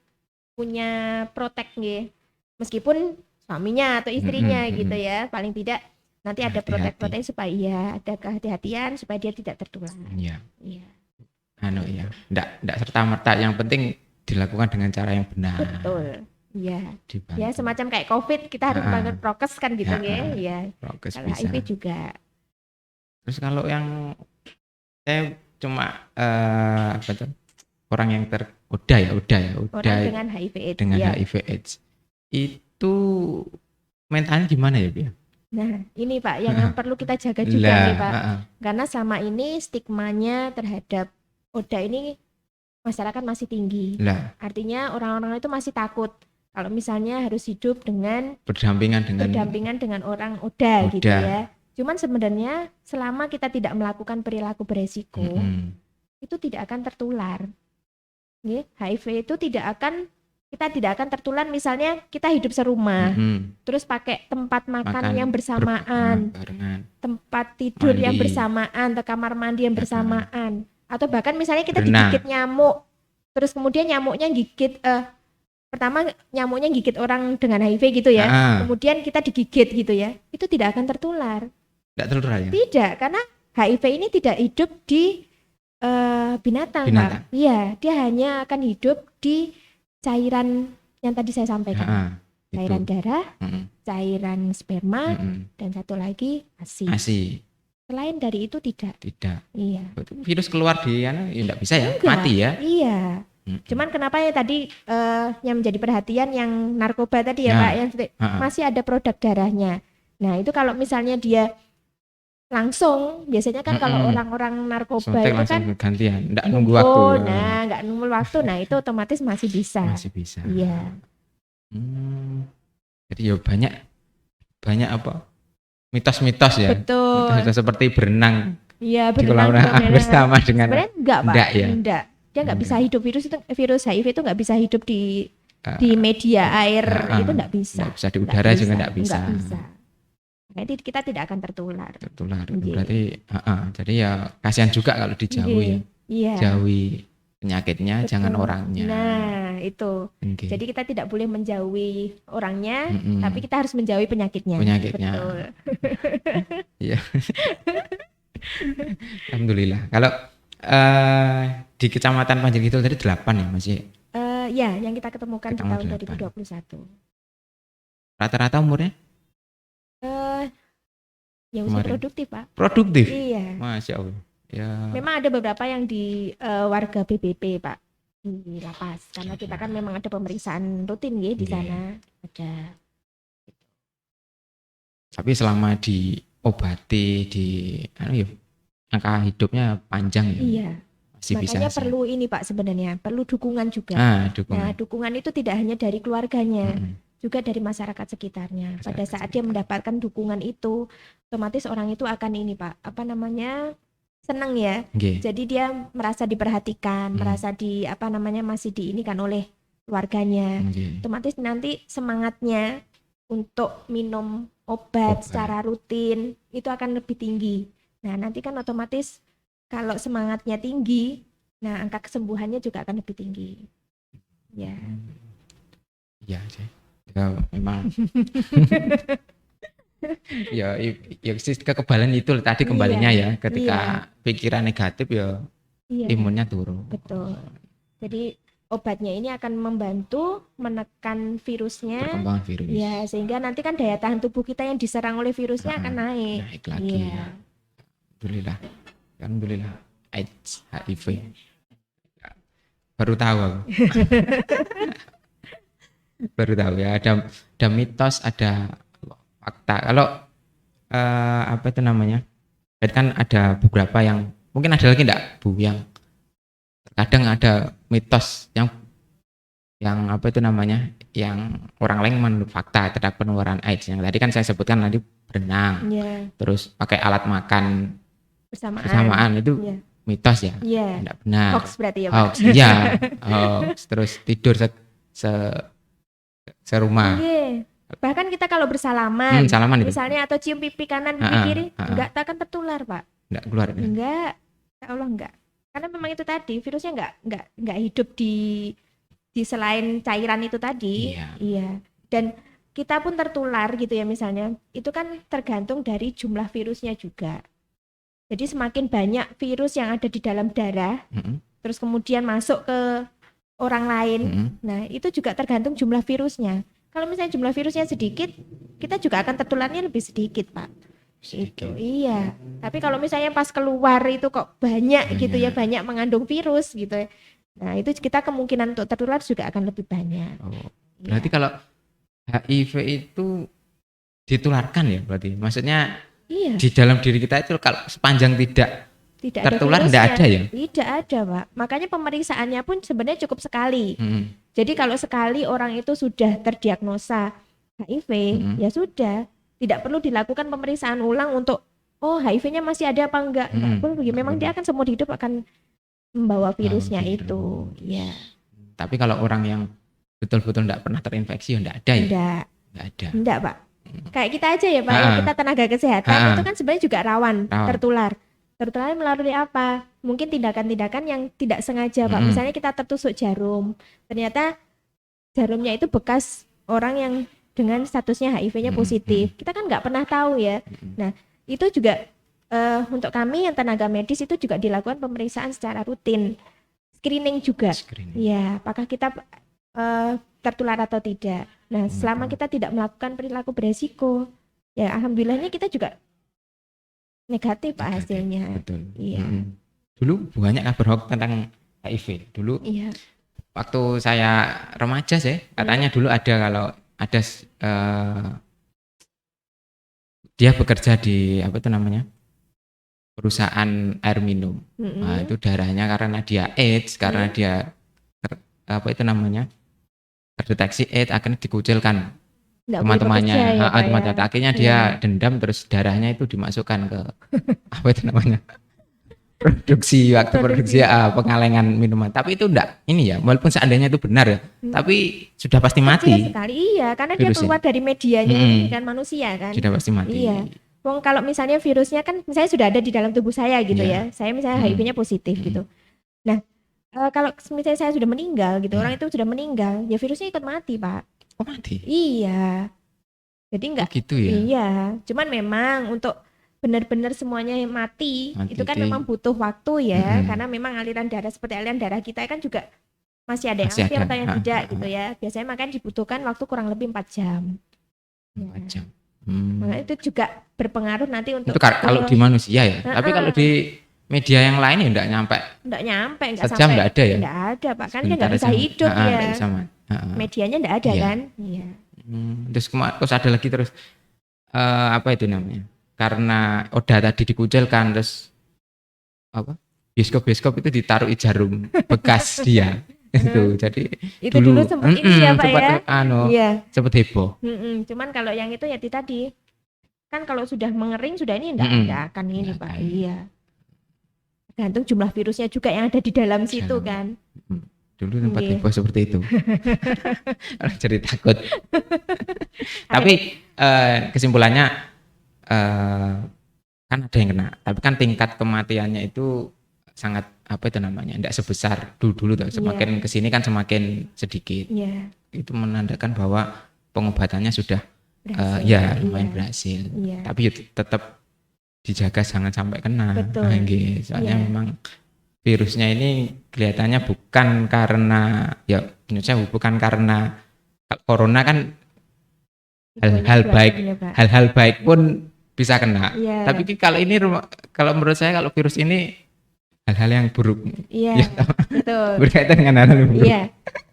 Speaker 1: punya protek nih. Meskipun suaminya atau istrinya gitu ya, paling tidak nanti ada protek-protek supaya ada kehati-hatian supaya dia tidak tertular.
Speaker 2: Iya. Iya. Enggak serta-merta, yang penting dilakukan dengan cara yang benar.
Speaker 1: Betul. Iya. Ya semacam kayak COVID kita harus banget prokes kan gitu ya. Iya.
Speaker 2: Prokes
Speaker 1: kalau
Speaker 2: bisa.
Speaker 1: HIV juga.
Speaker 2: Terus kalau yang saya cuma orang yang udah
Speaker 1: dengan HIV/AIDS.
Speaker 2: Dengan HIV/AIDS itu mentalnya gimana ya, Bia?
Speaker 1: Nah, ini Pak yang perlu kita jaga juga nih Pak. Karena selama ini stigmanya terhadap ODA ini masyarakat masih tinggi. Artinya orang-orang itu masih takut kalau misalnya harus hidup dengan berdampingan dengan orang ODA gitu ya. Cuman sebenarnya selama kita tidak melakukan perilaku beresiko, itu tidak akan tertular. HIV itu kita tidak akan tertular misalnya kita hidup serumah, terus pakai tempat makan yang bersamaan, tempat tidur yang bersamaan, atau kamar mandi yang bersamaan, atau bahkan misalnya kita digigit nyamuk, terus kemudian nyamuknya gigit, pertama nyamuknya gigit orang dengan HIV gitu ya, kemudian kita digigit gitu ya, itu tidak akan tertular.
Speaker 2: Tidak tertular ya?
Speaker 1: Tidak, karena HIV ini tidak hidup di binatang. Pak. Iya, dia hanya akan hidup di cairan yang tadi saya sampaikan, cairan darah, cairan sperma, dan satu lagi ASI. Selain dari itu tidak. Iya.
Speaker 2: Virus keluar ya enggak bisa ya, mati ya.
Speaker 1: Iya. Cuman kenapa ya tadi yang menjadi perhatian yang narkoba tadi ya Pak, yang masih ada produk darahnya. Nah itu kalau misalnya dia langsung, biasanya kan kalau orang-orang narkoba
Speaker 2: Sontek
Speaker 1: itu kan
Speaker 2: gantian, enggak nunggu waktu.
Speaker 1: Enggak nunggu waktu. Nah, itu otomatis masih bisa. Iya.
Speaker 2: Jadi ya banyak mitos-mitos ya.
Speaker 1: Betul.
Speaker 2: Mitos seperti berenang.
Speaker 1: Iya,
Speaker 2: berenang bersama dengan.
Speaker 1: Sebenarnya enggak, Pak.
Speaker 2: Enggak ya.
Speaker 1: Enggak. Dia enggak bisa hidup, virus HIV itu enggak bisa hidup di media air, itu enggak bisa.
Speaker 2: Enggak bisa di udara juga enggak bisa.
Speaker 1: Jadi kita tidak akan tertular.
Speaker 2: Berarti jadi ya kasihan juga kalau dijauhi. Iya. Jauhi penyakitnya, jangan orangnya.
Speaker 1: Nah, itu. Jadi kita tidak boleh menjauhi orangnya, tapi kita harus menjauhi penyakitnya. Betul.
Speaker 2: Iya. Alhamdulillah. Kalau di Kecamatan Panjang tadi 8 ya, masih?
Speaker 1: Ya, yang kita ketemukan di tahun 2021.
Speaker 2: Rata-rata umurnya?
Speaker 1: Ya usia produktif Pak.
Speaker 2: Produktif?
Speaker 1: Iya.
Speaker 2: Masya Allah. Ya.
Speaker 1: Memang ada beberapa yang di warga BPP Pak di lapas, karena kita kan memang ada pemeriksaan rutin ya di sana ada.
Speaker 2: Tapi selama diobati angka hidupnya panjang ya.
Speaker 1: Iya.
Speaker 2: Masih
Speaker 1: makanya
Speaker 2: bisa
Speaker 1: perlu ini Pak sebenarnya perlu dukungan juga.
Speaker 2: Dukungan.
Speaker 1: Nah dukungan itu tidak hanya dari keluarganya. Juga dari masyarakat sekitarnya. Pada saat dia mendapatkan dukungan itu, otomatis orang itu akan ini Pak, senang ya. Jadi dia merasa diperhatikan, merasa masih diinikan oleh keluarganya. Otomatis nanti semangatnya untuk minum obat secara rutin itu akan lebih tinggi. Nah nanti kan otomatis kalau semangatnya tinggi, nah angka kesembuhannya juga akan lebih tinggi. Ya.
Speaker 2: Iya sih. Ya memang ya kekebalan itu tadi kembalinya ya ketika pikiran negatif ya imunnya turun.
Speaker 1: Betul. Jadi obatnya ini akan membantu menekan virusnya,
Speaker 2: perkembangan virus.
Speaker 1: Ya, sehingga nanti kan daya tahan tubuh kita yang diserang oleh virusnya akan naik.
Speaker 2: Naik lagi. Ya. Alhamdulillah. AIDS, HIV. Baru tahu aku. Baru tahu ya, ada mitos, ada fakta. Kalau kan ada beberapa yang mungkin ada lagi enggak Bu, yang kadang ada mitos yang yang orang lain menurut fakta terhadap penularan AIDS. Yang tadi kan saya sebutkan tadi berenang, terus pakai alat makan bersamaan itu mitos ya, enggak benar.
Speaker 1: Hoax berarti ya Pak?
Speaker 2: Hoax, iya. Hoax. Terus tidur serumah.
Speaker 1: Bahkan kita kalau bersalaman,
Speaker 2: salaman
Speaker 1: misalnya atau cium pipi kanan pipi kiri, enggak akan tertular, Pak.
Speaker 2: Enggak keluar.
Speaker 1: Enggak. Ya Allah enggak. Karena memang itu tadi virusnya enggak hidup di selain cairan itu tadi. Iya. Dan kita pun tertular gitu ya misalnya. Itu kan tergantung dari jumlah virusnya juga. Jadi semakin banyak virus yang ada di dalam darah, terus kemudian masuk ke orang lain. Nah, itu juga tergantung jumlah virusnya. Kalau misalnya jumlah virusnya sedikit, kita juga akan tertularnya lebih sedikit, Pak. Itu. Iya. Tapi kalau misalnya pas keluar itu kok banyak gitu ya, banyak mengandung virus gitu ya. Nah, itu kita kemungkinan untuk tertular juga akan lebih banyak.
Speaker 2: Berarti kalau HIV itu ditularkan ya berarti? Maksudnya di dalam diri kita itu kalau sepanjang tidak tertular tidak ada ya?
Speaker 1: Tidak ada, Pak. Makanya pemeriksaannya pun sebenarnya cukup sekali. Jadi kalau sekali orang itu sudah terdiagnosa HIV, ya sudah, tidak perlu dilakukan pemeriksaan ulang untuk HIV-nya masih ada apa enggak. Memang dia akan seumur hidup akan membawa virusnya itu. Ya.
Speaker 2: Tapi kalau orang yang betul-betul tidak pernah terinfeksi ya tidak ada ya? Tidak ada.
Speaker 1: Tidak, Pak. Kayak kita aja ya, Pak. Kita tenaga kesehatan itu kan sebenarnya juga rawan tertular. Tertular melalui apa? Mungkin tindakan-tindakan yang tidak sengaja, Pak. Misalnya kita tertusuk jarum, ternyata jarumnya itu bekas orang yang dengan statusnya HIV-nya positif. Kita kan nggak pernah tahu ya. Nah, itu juga untuk kami yang tenaga medis itu juga dilakukan pemeriksaan secara rutin, screening juga. Ya, apakah kita tertular atau tidak. Nah, selama kita tidak melakukan perilaku beresiko, ya alhamdulillahnya kita juga negatif, Pak, hasilnya.
Speaker 2: Betul.
Speaker 1: Iya.
Speaker 2: Dulu banyak kabar hoax tentang HIV. Dulu waktu saya remaja sih, katanya dulu ada kalau ada dia bekerja di apa itu namanya? Perusahaan air minum. Nah, itu darahnya karena dia AIDS, karena dia apa itu namanya? Terdeteksi AIDS akan dikucilkan teman-temannya, teman-teman akhirnya dia dendam terus darahnya itu dimasukkan ke apa itu namanya produksi pengalengan minuman. Tapi itu enggak ini ya, walaupun seandainya itu benar ya, tapi sudah pasti mati.
Speaker 1: Sekali, iya, karena dia keluar dari medianya ini kan manusia kan.
Speaker 2: Sudah pasti mati.
Speaker 1: Iya. Wong kalau misalnya virusnya kan misalnya sudah ada di dalam tubuh saya gitu ya, saya misalnya HIV-nya positif gitu. Nah, kalau misalnya saya sudah meninggal gitu, orang itu sudah meninggal, ya virusnya ikut mati, Pak.
Speaker 2: Oh, mati?
Speaker 1: Iya. Jadi enggak
Speaker 2: gitu ya?
Speaker 1: Iya. Cuman memang untuk benar-benar semuanya mati itu kan memang butuh waktu ya, karena memang aliran darah seperti aliran darah kita kan juga masih ada yang aktif atau yang tidak gitu ya. Biasanya makanya dibutuhkan waktu kurang lebih 4 jam.
Speaker 2: 4 jam.
Speaker 1: Makanya itu juga berpengaruh nanti untuk
Speaker 2: itu kalau di manusia ya. Tapi kalau di media yang lain ya enggak nyampe.
Speaker 1: Enggak
Speaker 2: sejam enggak ada ya?
Speaker 1: Enggak ada, Pak. Kan dia enggak bisa hidup ya. Medianya enggak ada kan? Iya.
Speaker 2: Terus ada lagi terus apa itu namanya? Karena Oda tadi dikucilkan terus apa? Bioskop itu ditaruh jarum bekas dia. Itu jadi
Speaker 1: itu dulu sempat ini ya, Pak ya.
Speaker 2: Sempat heboh.
Speaker 1: Cuman kalau yang itu ya tadi kan kalau sudah mengering sudah ini enggak akan ini, Pak. Iya. Tergantung jumlah virusnya juga yang ada di dalam situ kan.
Speaker 2: Dulu tempat heboh seperti itu. Jadi takut. Tapi kesimpulannya kan ada yang kena. Tapi kan tingkat kematiannya itu sangat apa itu namanya? Tidak sebesar dulu tuh. Semakin kesini kan semakin sedikit. Itu menandakan bahwa pengobatannya sudah lumayan berhasil. Tapi ya tetap dijaga jangan sampai kena. Soalnya memang virusnya ini kelihatannya bukan karena menurut saya bukan karena corona kan hal-hal baik pun bisa kena. Tapi kalau ini kalau menurut saya kalau virus ini hal-hal yang buruk.
Speaker 1: Betul.
Speaker 2: Berkaitan dengan hal-hal yang buruk.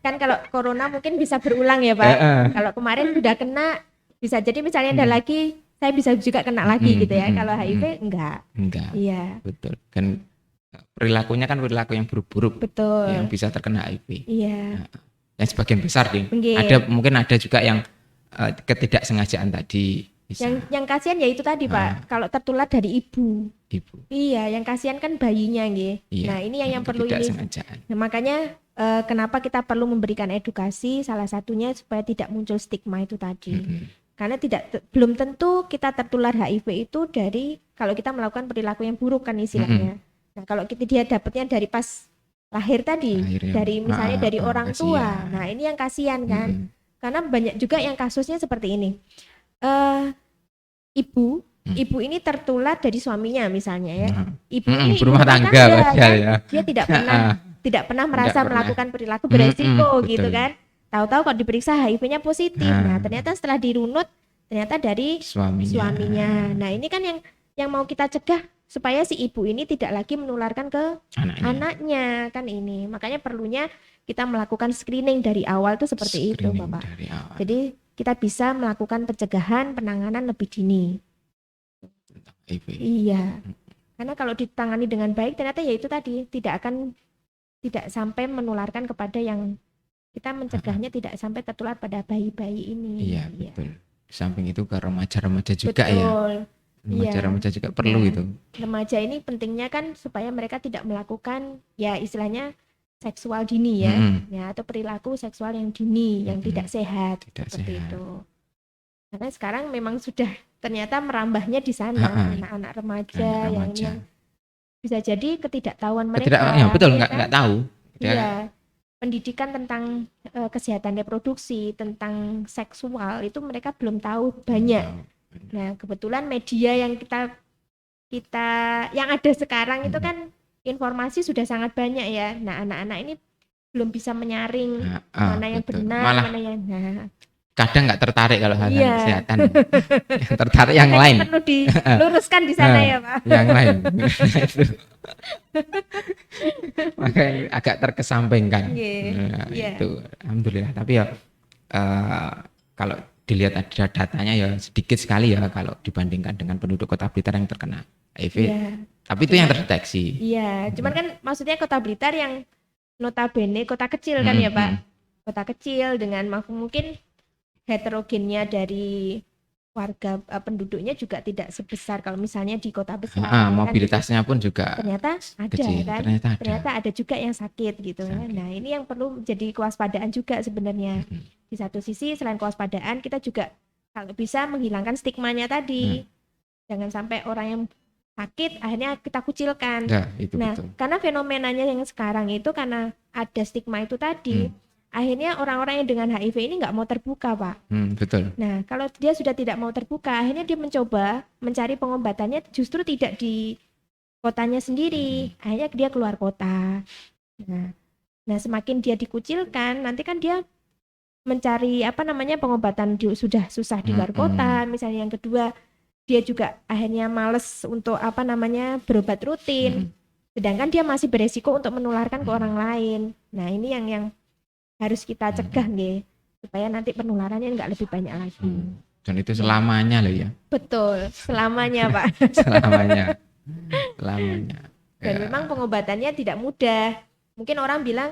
Speaker 1: Kan kalau corona mungkin bisa berulang ya, Pak. Kalau kemarin sudah kena bisa jadi misalnya ada lagi saya bisa juga kena lagi gitu ya. Kalau HIV enggak. Iya.
Speaker 2: Betul. Dan perilakunya kan perilaku yang buruk-buruk.
Speaker 1: Betul.
Speaker 2: Yang bisa terkena HIV.
Speaker 1: Iya.
Speaker 2: Yang sebagian besar ding. Mungkin ada juga yang ketidaksengajaan tadi.
Speaker 1: Yang kasihan ya itu tadi, Pak. Kalau tertular dari ibu. Iya, yang kasihan kan bayinya nggih. Nah, ini yang perlu ini. Nah, makanya kenapa kita perlu memberikan edukasi, salah satunya supaya tidak muncul stigma itu tadi. Karena belum tentu kita tertular HIV itu dari kalau kita melakukan perilaku yang buruk kan istilahnya. Nah, kalau dia dapatnya dari pas lahir tadi, dari misalnya dari orang tua. Nah, ini yang kasihan kan. Karena banyak juga yang kasusnya seperti ini. Ibu ini tertular dari suaminya misalnya ya. Ibu ini
Speaker 2: berumah tangga
Speaker 1: ya. Dia tidak pernah merasa melakukan perilaku beresiko gitu kan. Tahu-tahu kok diperiksa HIV-nya positif. Nah, ternyata setelah dirunut ternyata dari suaminya. Nah, ini kan yang mau kita cegah supaya si ibu ini tidak lagi menularkan ke anaknya kan ini. Makanya perlunya kita melakukan screening dari awal tuh seperti itu, Bapak. Jadi kita bisa melakukan pencegahan, penanganan lebih dini. Iya. Karena kalau ditangani dengan baik ternyata ya itu tadi tidak sampai menularkan kepada yang kita mencegahnya tidak sampai tertular pada bayi-bayi ini.
Speaker 2: Iya, betul. Di samping itu ke remaja-remaja juga ya. Remaja-remaja juga perlu itu. Remaja ini pentingnya kan supaya mereka tidak melakukan ya istilahnya seksual dini ya, ya atau perilaku seksual yang dini, yang tidak sehat seperti itu. Karena sekarang memang sudah ternyata merambahnya di sana anak-anak remaja yang bisa jadi ketidaktahuan mereka. Ya, betul, nggak tahu. Iya. Pendidikan tentang kesehatan reproduksi, tentang seksual itu mereka belum tahu banyak. Nah, kebetulan media yang kita yang ada sekarang itu kan informasi sudah sangat banyak ya. Nah, anak-anak ini belum bisa menyaring mana yang benar, mana yang kadang nggak tertarik kalau hal kesehatan. Yang tertarik yang lain. Perlu diluruskan di sana ya, Pak. Yang lain. Makanya agak terkesampingkan. Itu alhamdulillah. Tapi ya kalau dilihat ada datanya ya sedikit sekali ya kalau dibandingkan dengan penduduk Kota Blitar yang terkena HIV. Tapi itu yang terdeteksi. Iya, cuman kan maksudnya Kota Blitar yang notabene kota kecil kan ya, Pak. Kota kecil dengan mungkin heterogennya dari warga penduduknya juga tidak sebesar kalau misalnya di kota besar. Mobilitasnya kan, pun juga ternyata ada kecil, kan. Ternyata ada juga yang sakit gitu. Nah, ini yang perlu jadi kewaspadaan juga sebenarnya. Di satu sisi selain kewaspadaan kita juga kalau bisa menghilangkan stigmanya tadi. Jangan sampai orang yang sakit akhirnya kita kucilkan. Betul. Karena fenomenanya yang sekarang itu karena ada stigma itu tadi. Akhirnya orang-orang yang dengan HIV ini nggak mau terbuka, Pak. Betul. Nah, kalau dia sudah tidak mau terbuka, akhirnya dia mencoba mencari pengobatannya justru tidak di kotanya sendiri. Akhirnya dia keluar kota. Nah, semakin dia dikucilkan, nanti kan dia mencari pengobatan sudah susah di luar kota. Misalnya yang kedua, dia juga akhirnya males untuk berobat rutin. Sedangkan dia masih beresiko untuk menularkan ke orang lain. Nah, ini yang harus kita cegah supaya nanti penularannya nggak lebih banyak lagi. Dan itu selamanya loh ya. Betul, selamanya Pak. Selamanya. Dan memang pengobatannya tidak mudah. Mungkin orang bilang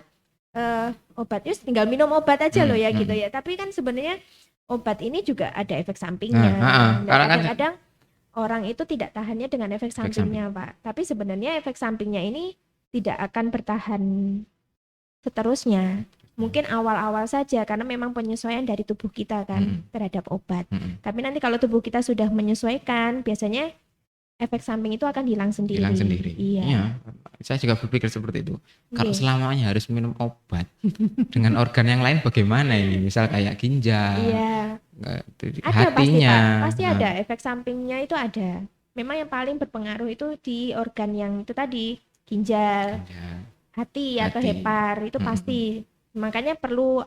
Speaker 2: obat tinggal minum obat aja loh ya gitu ya. Tapi kan sebenarnya obat ini juga ada efek sampingnya. Kadang-kadang orang itu tidak tahannya dengan efek sampingnya Pak. Tapi sebenarnya efek sampingnya ini tidak akan bertahan seterusnya. Mungkin awal-awal saja karena memang penyesuaian dari tubuh kita kan terhadap obat. Tapi nanti kalau tubuh kita sudah menyesuaikan, biasanya efek samping itu akan hilang sendiri. Iya. Saya juga berpikir seperti itu. Kalau selamanya harus minum obat dengan organ yang lain bagaimana ini? Misal kayak ginjal, hatinya. Pasti ada efek sampingnya itu ada. Memang yang paling berpengaruh itu di organ yang itu tadi, ginjal. Hati atau hepar itu pasti. Makanya perlu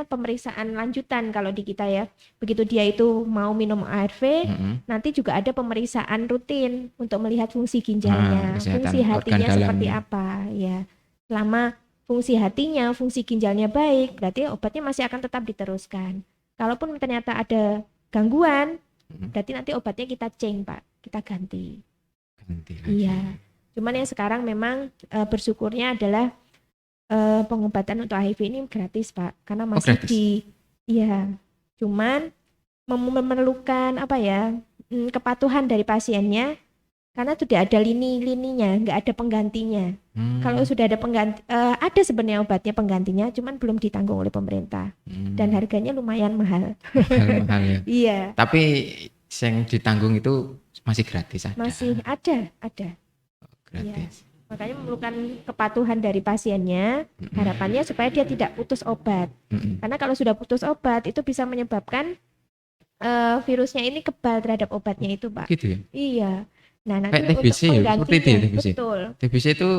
Speaker 2: pemeriksaan lanjutan kalau di kita ya. Begitu dia itu mau minum ARV, nanti juga ada pemeriksaan rutin untuk melihat fungsi ginjalnya, fungsi hatinya seperti apa ya. Selama fungsi hatinya, fungsi ginjalnya baik, berarti obatnya masih akan tetap diteruskan. Kalaupun ternyata ada gangguan, berarti nanti obatnya kita change, Pak. Kita ganti lagi. Iya. Cuman yang sekarang memang bersyukurnya adalah pengobatan untuk HIV ini gratis Pak, karena masih cuman memerlukan kepatuhan dari pasiennya
Speaker 1: karena sudah ada lini-lininya, nggak ada penggantinya. Kalau sudah ada pengganti, ada sebenarnya obatnya penggantinya, cuman belum ditanggung oleh pemerintah dan harganya lumayan mahal.
Speaker 2: Mahal ya.
Speaker 1: Iya.
Speaker 2: Tapi yang ditanggung itu masih gratis ada.
Speaker 1: Masih ada.
Speaker 2: Gratis.
Speaker 1: Iya. Makanya memerlukan kepatuhan dari pasiennya, harapannya supaya dia tidak putus obat. Karena kalau sudah putus obat itu bisa menyebabkan virusnya ini kebal terhadap obatnya itu, Pak.
Speaker 2: Gitu ya?
Speaker 1: Iya. Nah, nanti
Speaker 2: kayak TBC
Speaker 1: untuk penggantinya,
Speaker 2: seperti itu ya, TBC.
Speaker 1: Betul.
Speaker 2: TBC itu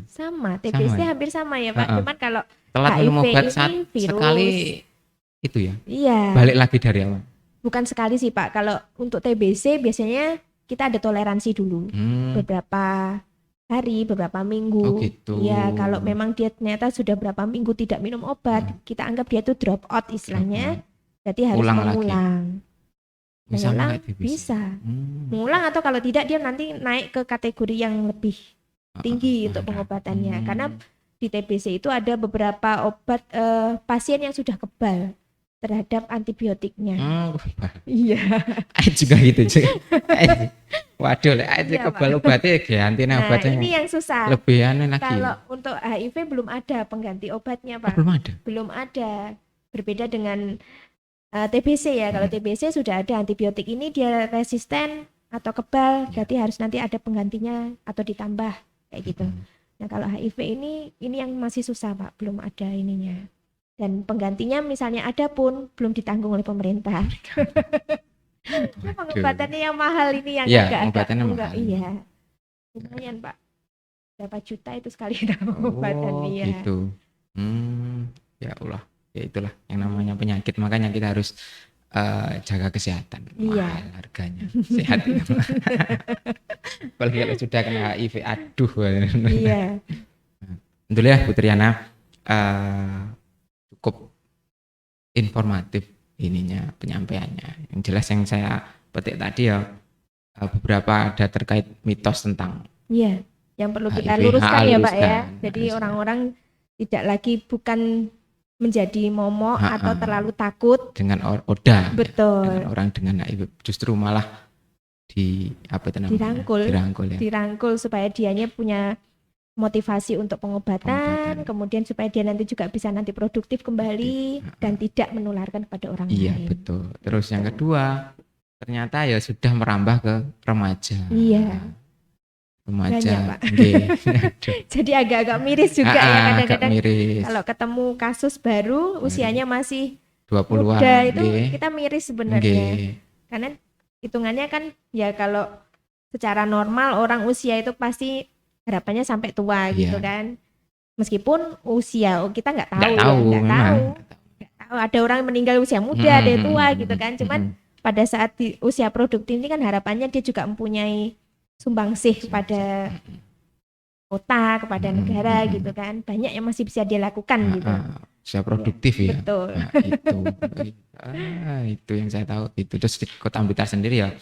Speaker 1: sama, TBC hampir sama ya, Pak. Cuman kalau
Speaker 2: telat minum obat sekali itu ya. Iya. Balik lagi dari awal.
Speaker 1: Bukan sekali sih, Pak. Kalau untuk TBC biasanya kita ada toleransi dulu. Beberapa hari, beberapa minggu.
Speaker 2: Oh gitu.
Speaker 1: Ya, kalau memang dia ternyata sudah berapa minggu tidak minum obat, kita anggap dia itu drop out istilahnya. Berarti harus mengulang. Mengulang bisa. Mengulang atau kalau tidak dia nanti naik ke kategori yang lebih tinggi untuk pengobatannya. Karena di TBC itu ada beberapa obat pasien yang sudah kebal terhadap antibiotiknya. Iya.
Speaker 2: Juga gitu. Waduh, kebal obatnya ganti obatnya.
Speaker 1: Ini yang susah.
Speaker 2: Lebih aneh lagi.
Speaker 1: Kalau untuk HIV belum ada pengganti obatnya, Pak.
Speaker 2: Belum ada.
Speaker 1: Belum ada. Berbeda dengan TBC ya. Kalau TBC sudah ada antibiotik, ini dia resisten atau kebal, berarti harus nanti ada penggantinya atau ditambah kayak gitu. Nah, kalau HIV ini yang masih susah, Pak, belum ada ininya. Dan penggantinya misalnya ada pun belum ditanggung oleh pemerintah. Pengobatannya yang mahal ini yang agak enggak. Iya. Lumayan, Pak. Berapa juta itu sekali pengobatan ya.
Speaker 2: Gitu. Ya Allah. Ya itulah yang namanya penyakit, makanya kita harus jaga kesehatan. Mahal harganya. Sehat itu. Apalagi kalau sudah kena HIV, aduh.
Speaker 1: Iya.
Speaker 2: Alhamdulillah Bu Triana, cukup informatif ininya penyampaiannya. Yang jelas yang saya petik tadi ya beberapa ada terkait mitos tentang.
Speaker 1: Iya, yang perlu kita luruskan ya, Pak ya. Jadi orang-orang tidak lagi bukan menjadi momok atau terlalu takut dengan
Speaker 2: ODA.
Speaker 1: Betul.
Speaker 2: Dengan orang dengan HIV, justru malah
Speaker 1: dirangkul supaya dianya punya motivasi untuk pengobatan, kemudian supaya dia nanti juga bisa nanti produktif kembali dan tidak menularkan kepada orang lain.
Speaker 2: Iya, betul. Terus yang kedua, ternyata ya sudah merambah ke remaja.
Speaker 1: Iya.
Speaker 2: Remaja.
Speaker 1: Jadi agak-agak miris juga ya kadang-kadang kalau ketemu kasus baru usianya masih
Speaker 2: 20-an
Speaker 1: muda itu kita miris sebenarnya. Karena hitungannya kan ya kalau secara normal orang usia itu pasti harapannya sampai tua gitu kan. Meskipun usia kita nggak tahu. Ada orang meninggal usia muda, ada tua gitu kan. Cuman pada saat di usia produktif ini kan harapannya dia juga mempunyai sumbangsih kepada kota, kepada negara gitu kan. Banyak yang masih bisa dia lakukan gitu.
Speaker 2: Usia produktif ya.
Speaker 1: Betul.
Speaker 2: Nah, itu yang saya tahu. Itu terus di Kota Blitar sendiri ya,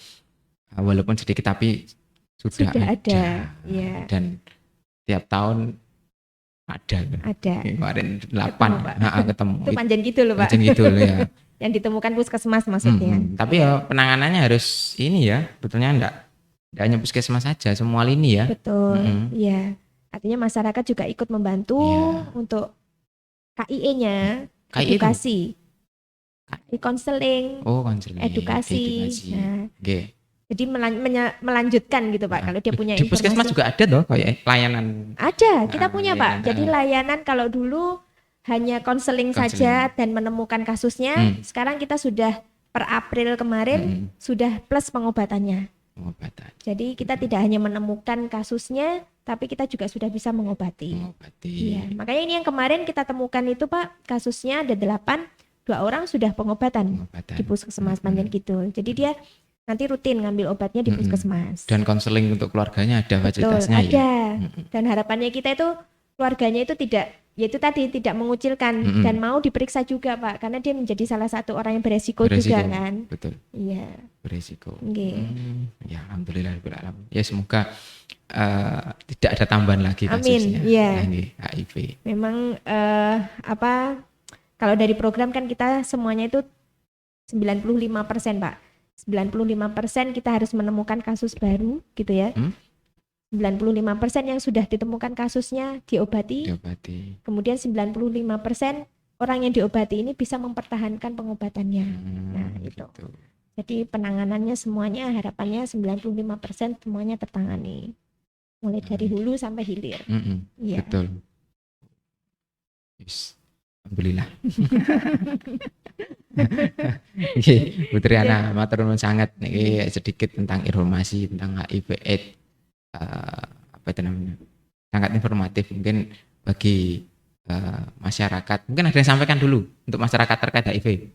Speaker 2: walaupun sedikit tapi sudah ada. Ya. Dan tiap tahun ada. Kemarin 8 ketemu.
Speaker 1: Itu panjang gitu loh, Pak.
Speaker 2: Panjang gitu loh ya.
Speaker 1: Yang ditemukan puskesmas maksudnya.
Speaker 2: Tapi ya penanganannya harus ini ya, betulnya enggak hanya puskesmas saja, semua lini ya.
Speaker 1: Betul, iya. Artinya masyarakat juga ikut membantu untuk KIE-nya, edukasi, konseling, edukasi. Nah, jadi melanjutkan gitu, Pak. Kalau dia punya
Speaker 2: informasi. Di puskesmas juga ada toh kayak layanan.
Speaker 1: Ada, kita punya Pak. Jadi layanan kalau dulu hanya konseling saja dan menemukan kasusnya, sekarang kita sudah per April kemarin sudah plus pengobatannya. Jadi kita tidak hanya menemukan kasusnya, tapi kita juga sudah bisa mengobati. Iya, makanya ini yang kemarin kita temukan itu Pak, kasusnya ada 2 orang sudah pengobatan. Di puskesmas Panjen Kidul. Jadi dia nanti rutin ngambil obatnya di puskesmas.
Speaker 2: Dan konseling untuk keluarganya ada fasilitasnya.
Speaker 1: Betul, ada. Dan harapannya kita itu keluarganya itu tidak mengucilkan dan mau diperiksa juga Pak, karena dia menjadi salah satu orang yang beresiko juga kan.
Speaker 2: Betul.
Speaker 1: Iya.
Speaker 2: Beresiko. Ya alhamdulillah. Ya semoga tidak ada tambahan lagi kasusnya.
Speaker 1: Amin. Iya.
Speaker 2: HIV.
Speaker 1: Memang kalau dari program kan kita semuanya itu 95% Pak. 95% kita harus menemukan kasus baru gitu ya. 95% yang sudah ditemukan kasusnya diobati. Kemudian 95% orang yang diobati ini bisa mempertahankan pengobatannya. Nah, itu. Jadi penanganannya semuanya harapannya 95% semuanya tertangani. Mulai dari hulu sampai hilir.
Speaker 2: Ya. Betul. Yes. Alhamdulillah. Bu Triana, matur nuwun sangat niki sedikit tentang informasi tentang HIV/AIDS. Apa itu namanya? Sangat informatif mungkin bagi masyarakat. Mungkin ada yang sampaikan dulu untuk masyarakat terkait HIV.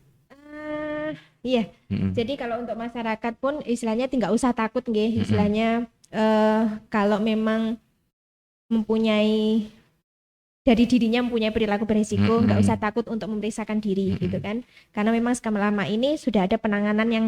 Speaker 1: Iya. Jadi kalau untuk masyarakat pun istilahnya tidak usah takut nggih. Istilahnya kalau memang mempunyai dari dirinya mempunyai perilaku berisiko, nggak usah takut untuk memeriksakan diri gitu kan. Karena memang selama ini sudah ada penanganan yang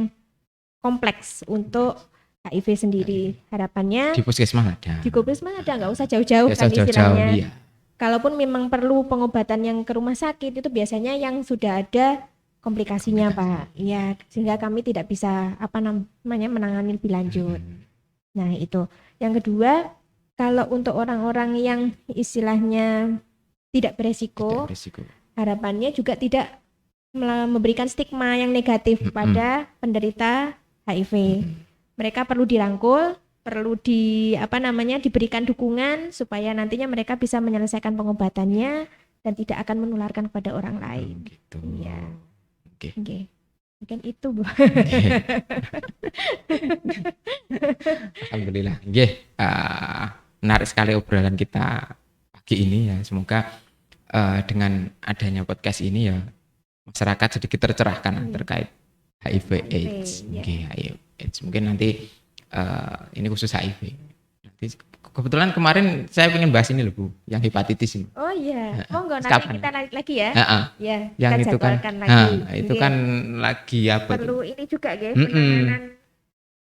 Speaker 1: kompleks untuk HIV sendiri. Harapannya
Speaker 2: di puskesmas ada.
Speaker 1: Di puskesmas ada, nggak usah jauh-jauh kan istilahnya. Iya. Kalaupun memang perlu pengobatan yang ke rumah sakit itu biasanya yang sudah ada komplikasinya Pak. Iya, sehingga kami tidak bisa menangani lebih lanjut. Nah itu. Yang kedua, kalau untuk orang-orang yang istilahnya tidak beresiko, harapannya juga tidak memberikan stigma yang negatif pada penderita HIV. Mereka perlu dirangkul, perlu diberikan dukungan supaya nantinya mereka bisa menyelesaikan pengobatannya dan tidak akan menularkan kepada orang lain.
Speaker 2: Gitu.
Speaker 1: Iya. Oke. Mungkin itu Bu.
Speaker 2: Alhamdulillah. Nggih. Menarik sekali obrolan kita pagi ini ya. Semoga dengan adanya podcast ini ya masyarakat sedikit tercerahkan terkait HIV/AIDS. HIV/AIDS. Mungkin nanti ini khusus HIV. Nanti kebetulan kemarin saya ingin bahas ini loh Bu, yang hepatitis ini.
Speaker 1: Oh iya. Monggo nanti kita lanjut lagi ya.
Speaker 2: Ya. Yang itu kan itu kan lagi apa?
Speaker 1: Perlu ini juga ya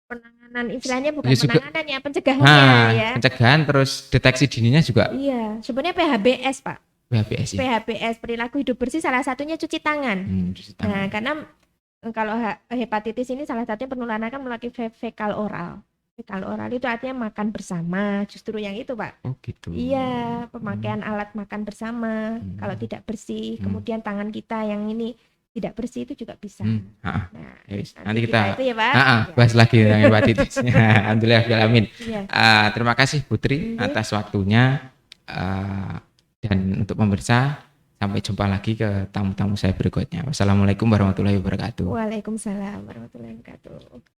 Speaker 1: penanganan istilahnya bukan penanganan ya, pencegahannya ya.
Speaker 2: Pencegahan terus deteksi dininya juga.
Speaker 1: Iya, sebenarnya PHBS Pak.
Speaker 2: PHBS ya.
Speaker 1: PHBS perilaku hidup bersih salah satunya cuci tangan. Nah, karena kalau hepatitis ini salah satunya penularan kan melalui fekal oral. Fekal oral itu artinya makan bersama, justru yang itu Pak.
Speaker 2: Oh gitu.
Speaker 1: Iya, pemakaian alat makan bersama. Kalau tidak bersih, kemudian tangan kita yang ini tidak bersih itu juga bisa.
Speaker 2: Nah, nanti kita
Speaker 1: itu ya Pak.
Speaker 2: Bahas lagi tentang hepatitis. Alhamdulillah, amin. Terima kasih Putri atas waktunya dan untuk pemirsa. Sampai jumpa lagi ke tamu-tamu saya berikutnya. Wassalamualaikum warahmatullahi wabarakatuh.
Speaker 1: Waalaikumsalam warahmatullahi wabarakatuh.